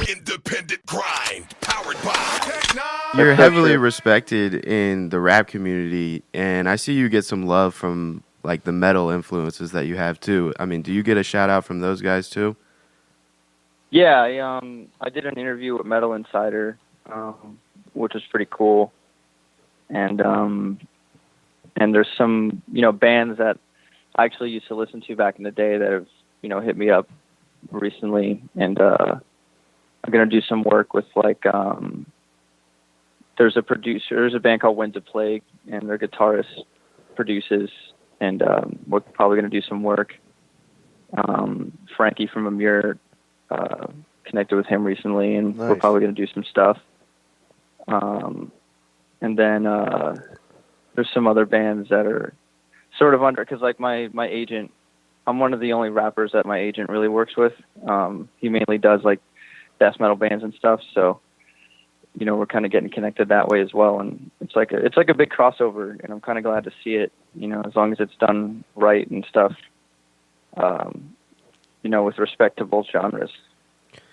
Independent grind, powered by You're That's so heavily true. respected in the rap community, and I see you get some love from like the metal influences that you have too. I mean, do you get a shout out from those guys too? Yeah, I did an interview with Metal Insider, which was pretty cool, and there's some bands that I actually used to listen to back in the day that have hit me up recently, and I'm gonna do some work with like there's a band called Winds of Plague, and their guitarist produces, and we're probably gonna do some work. Frankie from Amir connected with him recently, and we're Nice. probably going to do some stuff. And then there's some other bands that are sort of under, because like my agent, I'm one of the only rappers that my agent really works with. He mainly does like death metal bands and stuff, so we're kind of getting connected that way as well. And it's like a big crossover, and I'm kind of glad to see it. As long as it's done right and stuff. With respect to both genres,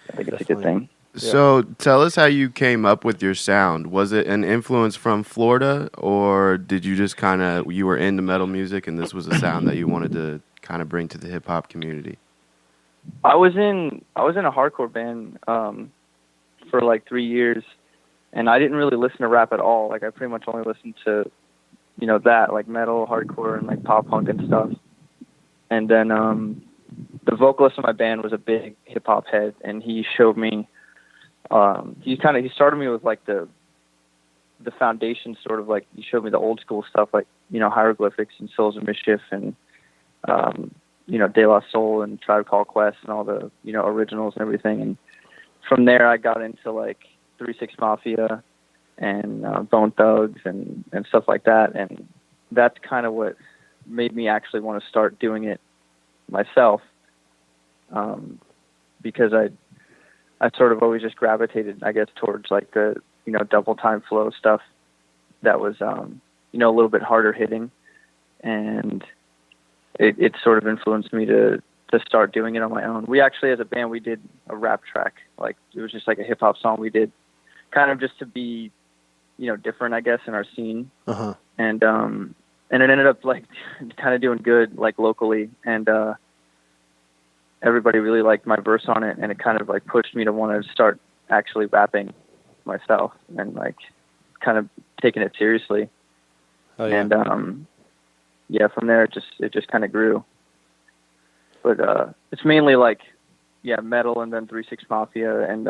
I think it's a good Definitely. thing. So tell us how you came up with your sound. Was it an influence from Florida, or did you just you were into metal music and this was a sound that you wanted to kind of bring to the hip hop community? I was in a hardcore band for like 3 years, and I didn't really listen to rap at all. Like I pretty much only listened to that, like metal, hardcore, and like pop punk and stuff. And then the vocalist of my band was a big hip hop head, and he showed me. He started me with like the foundation, sort of like he showed me the old school stuff, like hieroglyphics and Souls of Mischief and De La Soul and Tribe Called Quest and all the originals and everything. And from there, I got into like 3-6 Mafia and Bone Thugs and stuff like that. And that's kind of what made me actually want to start doing it myself, because I sort of always just gravitated, I guess, towards like the double time flow stuff that was a little bit harder hitting, and it sort of influenced me to start doing it on my own. We actually, as a band, we did a rap track. Like it was just like a hip hop song we did, kind of just to be different, I guess, in our scene. Uh-huh. And it ended up like kind of doing good like locally, and everybody really liked my verse on it, and it kind of like pushed me to want to start actually rapping myself and like kind of taking it seriously. Oh, yeah. And from there it just kind of grew. But it's mainly like metal, and then 3-6 Mafia, and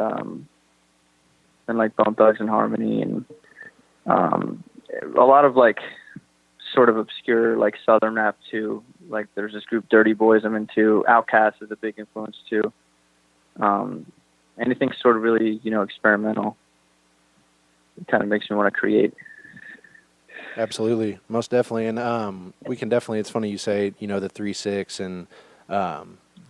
like Bone Thugs and Harmony, and a lot of like sort of obscure like southern rap too. Like there's this group Dirty Boys I'm into. Outkast is a big influence too. Anything sort of really experimental, it kind of makes me want to create. Absolutely, most definitely, and we can definitely. It's funny you say the 3-6 and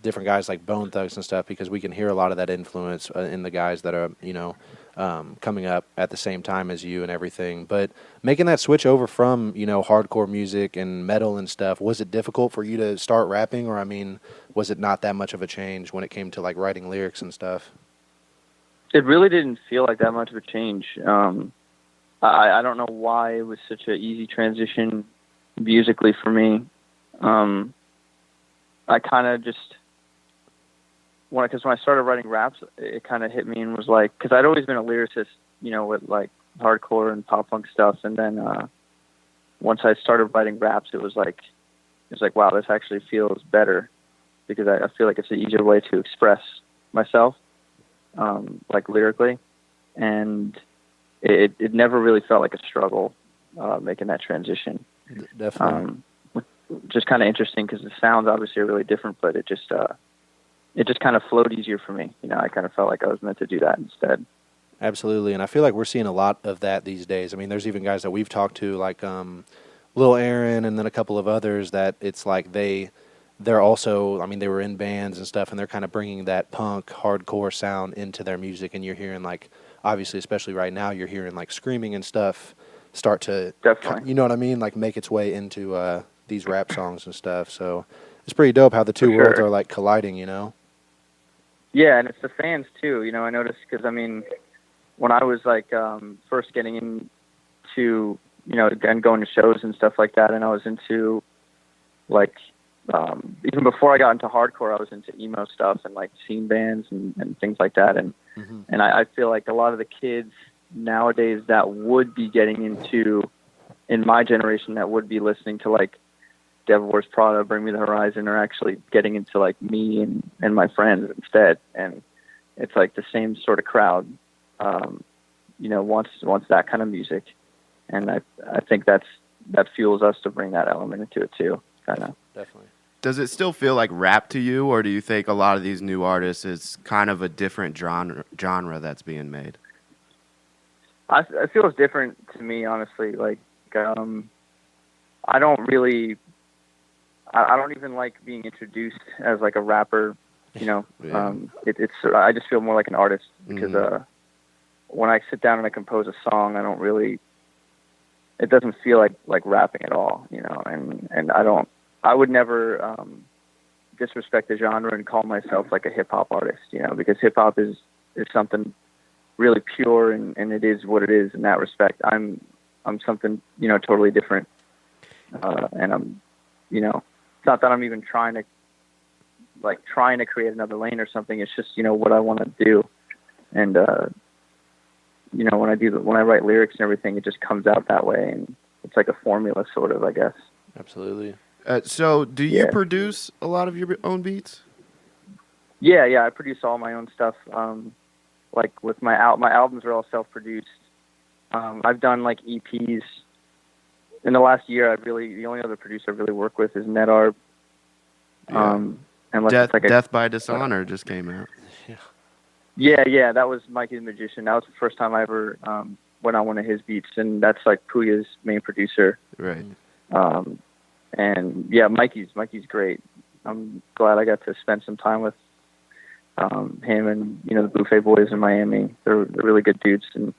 different guys like Bone Thugs and stuff, because we can hear a lot of that influence in the guys that are coming up at the same time as you and everything. But making that switch over from hardcore music and metal and stuff, was it difficult for you to start rapping, or I mean, was it not that much of a change when it came to like writing lyrics and stuff? It really didn't feel like that much of a change. I don't know why it was such an easy transition musically for me. I kind of just, because when I started writing raps, it kind of hit me and was like, because I'd always been a lyricist, with like hardcore and pop punk stuff. And then once I started writing raps, it was like, wow, this actually feels better, because I feel like it's an easier way to express myself, like lyrically. And it never really felt like a struggle making that transition. Definitely. Just kind of interesting, because the sounds obviously are really different, but it just kind of flowed easier for me. I kind of felt like I was meant to do that instead. Absolutely, and I feel like we're seeing a lot of that these days. I mean, there's even guys that we've talked to, like Lil Aaron, and then a couple of others, that it's like they're also, I mean, they were in bands and stuff, and they're kind of bringing that punk, hardcore sound into their music, and you're hearing, like, obviously, especially right now, you're hearing, like, screaming and stuff start to, Definitely. you know what I mean, like, make its way into these rap songs and stuff, so it's pretty dope how the two For worlds sure. are, like, colliding, you know? Yeah, and it's the fans too. I noticed because when I was like first getting into again going to shows and stuff like that, and I was into like even before I got into hardcore, I was into emo stuff and like scene bands and things like that, and I feel like a lot of the kids nowadays that would be getting into in my generation that would be listening to like Devil Wears Prada, Bring Me the Horizon, are actually getting into like me and my friends instead, and it's like the same sort of crowd, wants that kind of music, and I think that fuels us to bring that element into it too, kind of. Definitely. Does it still feel like rap to you, or do you think a lot of these new artists it's kind of a different genre that's being made? I feel it's different to me, honestly. Like, I don't really. I don't even like being introduced as like a rapper, Yeah. It's I just feel more like an artist because when I sit down and I compose a song, it doesn't feel like rapping at all, and I would never disrespect the genre and call myself like a hip hop artist, because hip hop is something really pure and it is what it is in that respect. I'm something, totally different. And I'm, it's not that I'm even trying to create another lane or something. It's just, what I want to do. And, when I write lyrics and everything, it just comes out that way. And it's like a formula sort of, I guess. Absolutely. So do you produce a lot of your own beats? Yeah. I produce all my own stuff. Like with my albums are all self-produced. I've done like EPs. In the last year, the only other producer I really work with is NetArb. Death by Dishonor just came out. Yeah, that was Mikey the Magician. That was the first time I ever went on one of his beats, and that's like Puya's main producer. Right. And yeah, Mikey's great. I'm glad I got to spend some time with him and the Buffet Boys in Miami. They're really good dudes, and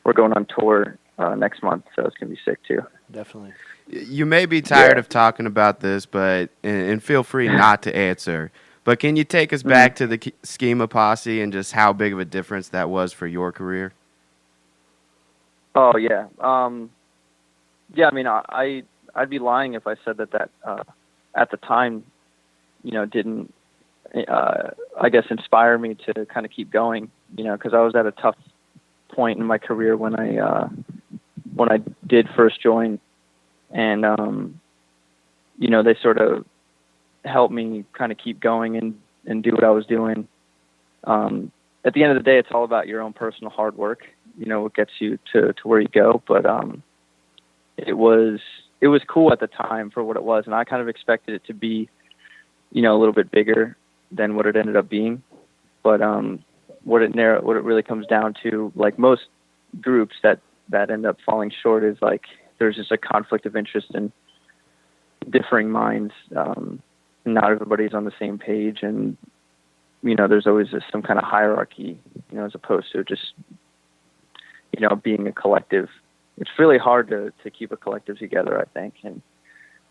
we're going on tour next month, so it's gonna be sick too. Definitely. You may be tired of talking about this, but and feel free not to answer. But can you take us back to the Schema Posse and just how big of a difference that was for your career? Oh yeah, yeah. I mean, I'd be lying if I said that at the time, didn't I guess inspire me to kind of keep going. Because I was at a tough point in my career when I did first join, and they sort of helped me kind of keep going and do what I was doing. At the end of the day, it's all about your own personal hard work. What gets you to where you go. But it was cool at the time for what it was, and I kind of expected it to be, a little bit bigger than what it ended up being. But what it really comes down to, like most groups that end up falling short, is like there's just a conflict of interest and differing minds. Not everybody's on the same page, and there's always some kind of hierarchy, as opposed to just being a collective. It's really hard to keep a collective together, I think, and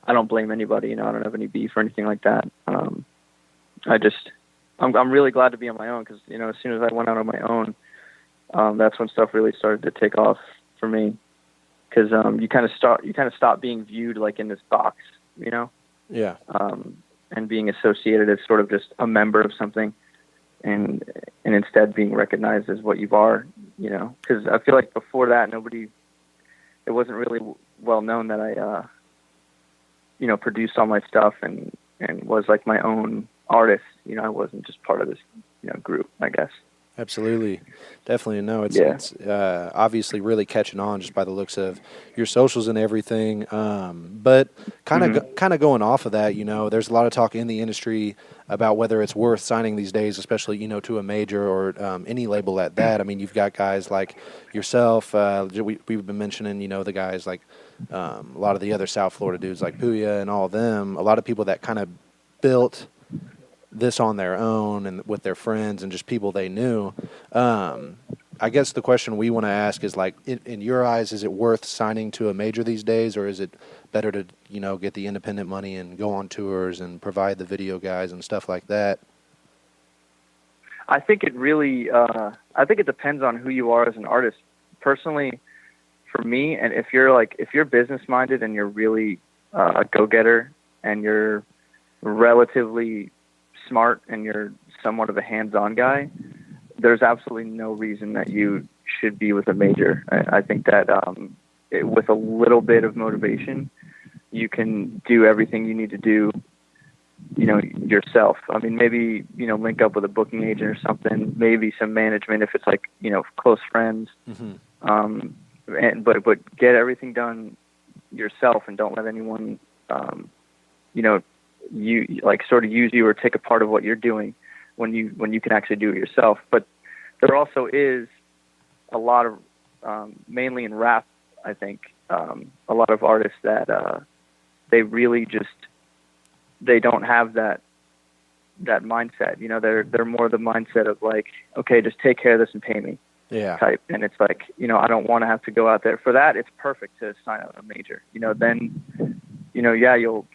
I don't blame anybody. I don't have any beef or anything like that. I'm really glad to be on my own because as soon as I went out on my own, that's when stuff really started to take off for me. Because you kind of stop being viewed like in this box, Yeah. And being associated as sort of just a member of something, and instead being recognized as what you are, Because I feel like before that, it wasn't really well known that I, produced all my stuff and was like my own artist. I wasn't just part of this, group, I guess. Absolutely. Definitely. No, it's obviously really catching on just by the looks of your socials and everything. But kind of going off of that, there's a lot of talk in the industry about whether it's worth signing these days, especially, to a major or any label at that. I mean, you've got guys like yourself. We've been mentioning, the guys like a lot of the other South Florida dudes like Puya and all of them. A lot of people that kind of built this on their own and with their friends and just people they knew. I guess the question we want to ask is like, in your eyes, is it worth signing to a major these days, or is it better to, get the independent money and go on tours and provide the video guys and stuff like that? I think it really, I think it depends on who you are as an artist. Personally, for me, and if you're business minded and you're really a go-getter and you're relatively smart and you're somewhat of a hands-on guy, there's absolutely no reason that you should be with a major. I think that with a little bit of motivation, you can do everything you need to do, yourself. I mean, maybe, link up with a booking agent or something, maybe some management if it's like, close friends. Mm-hmm. But get everything done yourself and don't let anyone, you like sort of use you or take a part of what you're doing when you can actually do it yourself. But there also is a lot of, mainly in rap, I think, a lot of artists that they really they don't have that mindset. They're more the mindset of like, okay, just take care of this and pay me. Yeah. Type. And it's like, I don't want to have to go out there for that. It's perfect to sign out a major, then, yeah, you'll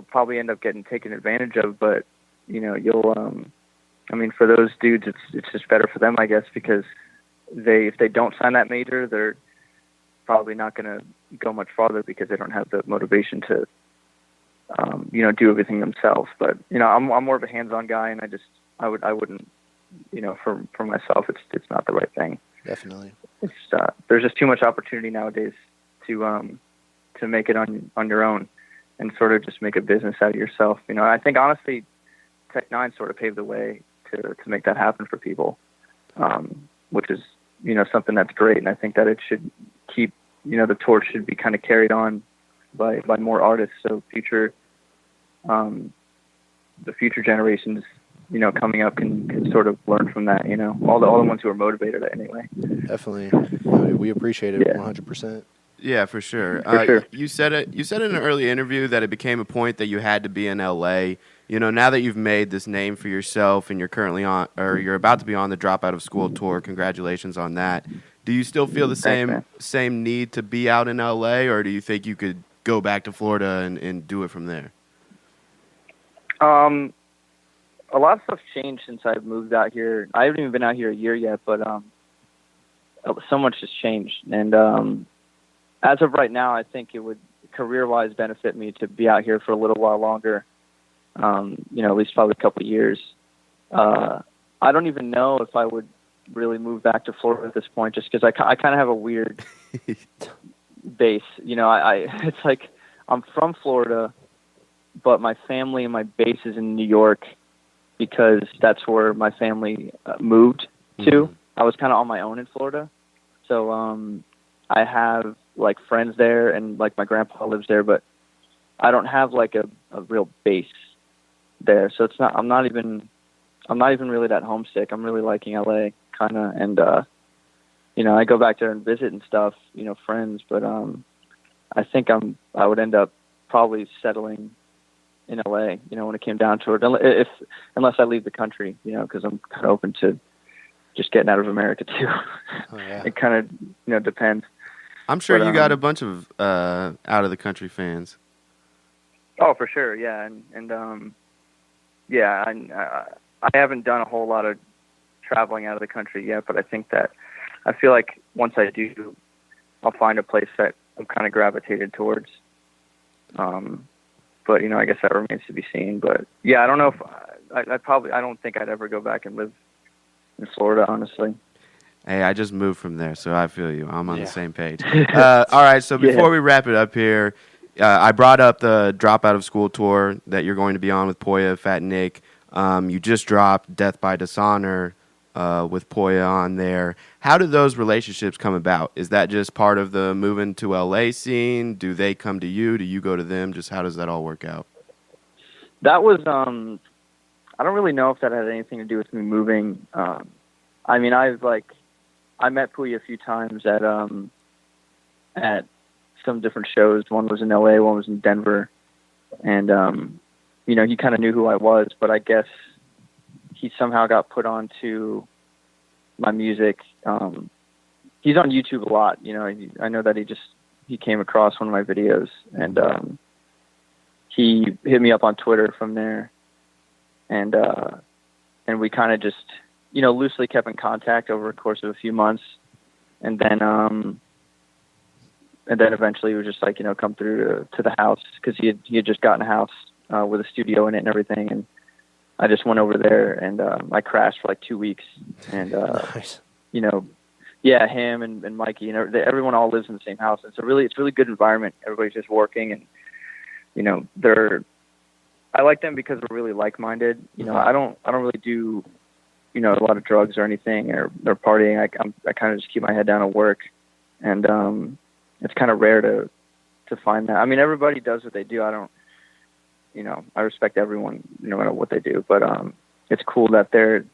probably end up getting taken advantage of, but for those dudes, it's just better for them, I guess, because if they don't sign that major, they're probably not going to go much farther because they don't have the motivation to, do everything themselves. But, I'm more of a hands-on guy, and I wouldn't, for myself, it's not the right thing. Definitely. It's, there's just too much opportunity nowadays to make it on your own and sort of just make a business out of yourself. I think honestly, Tech9 sort of paved the way to make that happen for people, which is, something that's great. And I think that it should keep, the torch should be kind of carried on by more artists. So the future generations, coming up can sort of learn from that, all the ones who are motivated anyway. Definitely. We appreciate it 100%. Yeah, for sure. For sure. You said in an early interview that it became a point that you had to be in LA. Now that you've made this name for yourself and you're currently you're about to be on the Drop Out of School tour, congratulations on that. Do you still feel the same need to be out in LA, or do you think you could go back to Florida and do it from there? A lot of stuff's changed since I've moved out here. I haven't even been out here a year yet, but so much has changed. And as of right now, I think it would career-wise benefit me to be out here for a little while longer. At least probably a couple of years. I don't even know if I would really move back to Florida at this point, just because I kind of have a weird base. It's like I'm from Florida, but my family and my base is in New York because that's where my family moved to. Mm-hmm. I was kind of on my own in Florida. So I have like friends there and like my grandpa lives there, but I don't have like a real base there. So I'm not even really that homesick. I'm really liking LA kind of. And, I go back there and visit and stuff, friends, but I think I would end up probably settling in LA, when it came down to it, unless I leave the country, because I'm kind of open to just getting out of America too. Oh, yeah. It kind of, depends. I'm sure you got a bunch of out of the country fans. Oh, for sure. Yeah. And yeah, I haven't done a whole lot of traveling out of the country yet, but I think that I feel like once I do, I'll find a place that I'm kind of gravitated towards. But, I guess that remains to be seen. But, yeah, I don't know if I don't think I'd ever go back and live in Florida, honestly. Hey, I just moved from there, so I feel you. I'm on the same page. All right, so before we wrap it up here, I brought up the Drop Out of School tour that you're going to be on with Poya, Fat Nick. You just dropped Death by Dishonor with Poya on there. How do those relationships come about? Is that just part of the moving to LA scene? Do they come to you? Do you go to them? Just how does that all work out? That was, I don't really know if that had anything to do with me moving. I mean, I met Poya a few times at some different shows. One was in LA, one was in Denver. And, he kind of knew who I was, but I guess he somehow got put onto my music. He's on YouTube a lot. I know that he came across one of my videos, and he hit me up on Twitter from there. And and we kind of just, loosely kept in contact over the course of a few months. And then eventually he was just like, come through to the house, because he had just gotten a house with a studio in it and everything. And I just went over there, and I crashed for like 2 weeks. And, Nice. Yeah, him and Mikey, everyone all lives in the same house. It's a really good environment. Everybody's just working, and I like them because we're really like-minded. I don't really do a lot of drugs or anything or partying. I kind of just keep my head down and work, and it's kind of rare to find that. I mean, everybody does what they do. I don't, I respect everyone no matter what they do, but it's cool that they're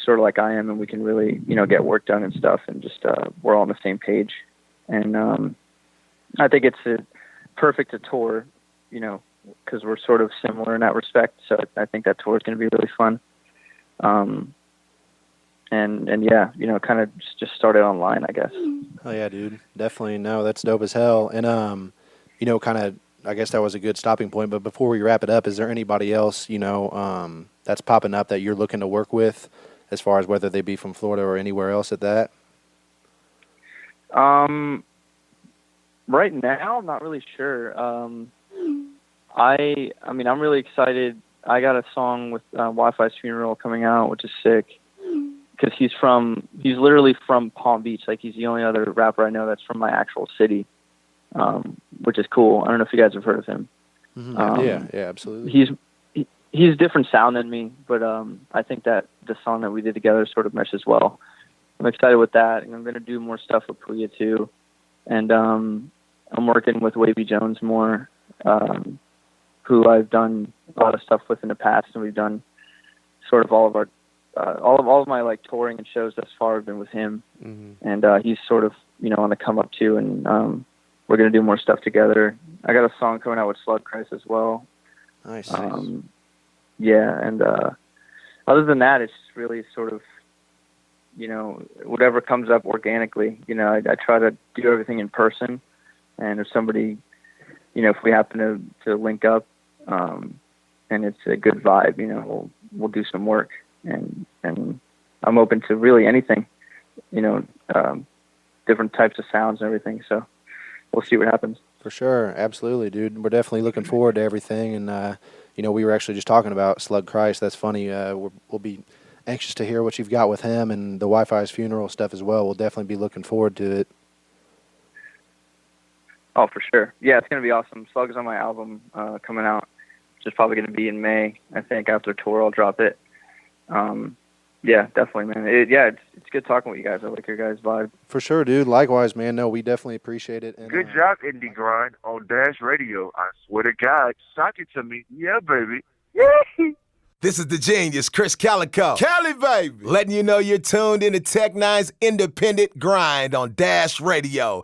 sort of like I am, and we can really, get work done and stuff, and just we're all on the same page. And I think it's perfect to tour, because we're sort of similar in that respect. So I think that tour is going to be really fun. And yeah, kind of just started online, I guess. Oh yeah, dude, definitely. No, that's dope as hell. And kind of, I guess that was a good stopping point. But before we wrap it up, is there anybody else, that's popping up that you're looking to work with, as far as whether they be from Florida or anywhere else at that? Right now, I'm not really sure. I mean, I'm really excited. I got a song with Wi-Fi's Funeral coming out, which is sick, because he's literally from Palm Beach. Like, he's the only other rapper I know that's from my actual city, which is cool. I don't know if you guys have heard of him. Mm-hmm. Yeah, absolutely. He's a different sound than me, but I think that the song that we did together sort of meshes well. I'm excited with that, and I'm going to do more stuff with Puya too. And I'm working with Wavy Jones more, who I've done a lot of stuff with in the past, and we've done sort of all of our all of my like touring and shows thus far have been with him. Mm-hmm. And he's sort of on the come up too, and we're going to do more stuff together. I got a song coming out with Slug Christ as well. Nice. Yeah, and other than that, it's really sort of, whatever comes up organically. I try to do everything in person, and if somebody, if we happen to link up, and it's a good vibe, we'll do some work, and I'm open to really anything, different types of sounds and everything. So we'll see what happens. For sure, absolutely, dude. We're definitely looking forward to everything, and we were actually just talking about Slug Christ. That's funny. We'll be anxious to hear what you've got with him and the Wi-Fi's Funeral stuff as well. We'll definitely be looking forward to it. Oh, for sure. Yeah, it's going to be awesome. Slug is on my album coming out, which is probably going to be in May. I think after tour I'll drop it. Yeah, definitely, man. It's good talking with you guys. I like your guys' vibe. For sure, dude. Likewise, man. No, we definitely appreciate it. And, good job, Indie Grind, on Dash Radio. I swear to God, sock it to me. Yeah, baby. Yeah. This is the genius, Chris Calico. Cali, baby. Letting you know you're tuned into Tech Nine's Independent Grind on Dash Radio.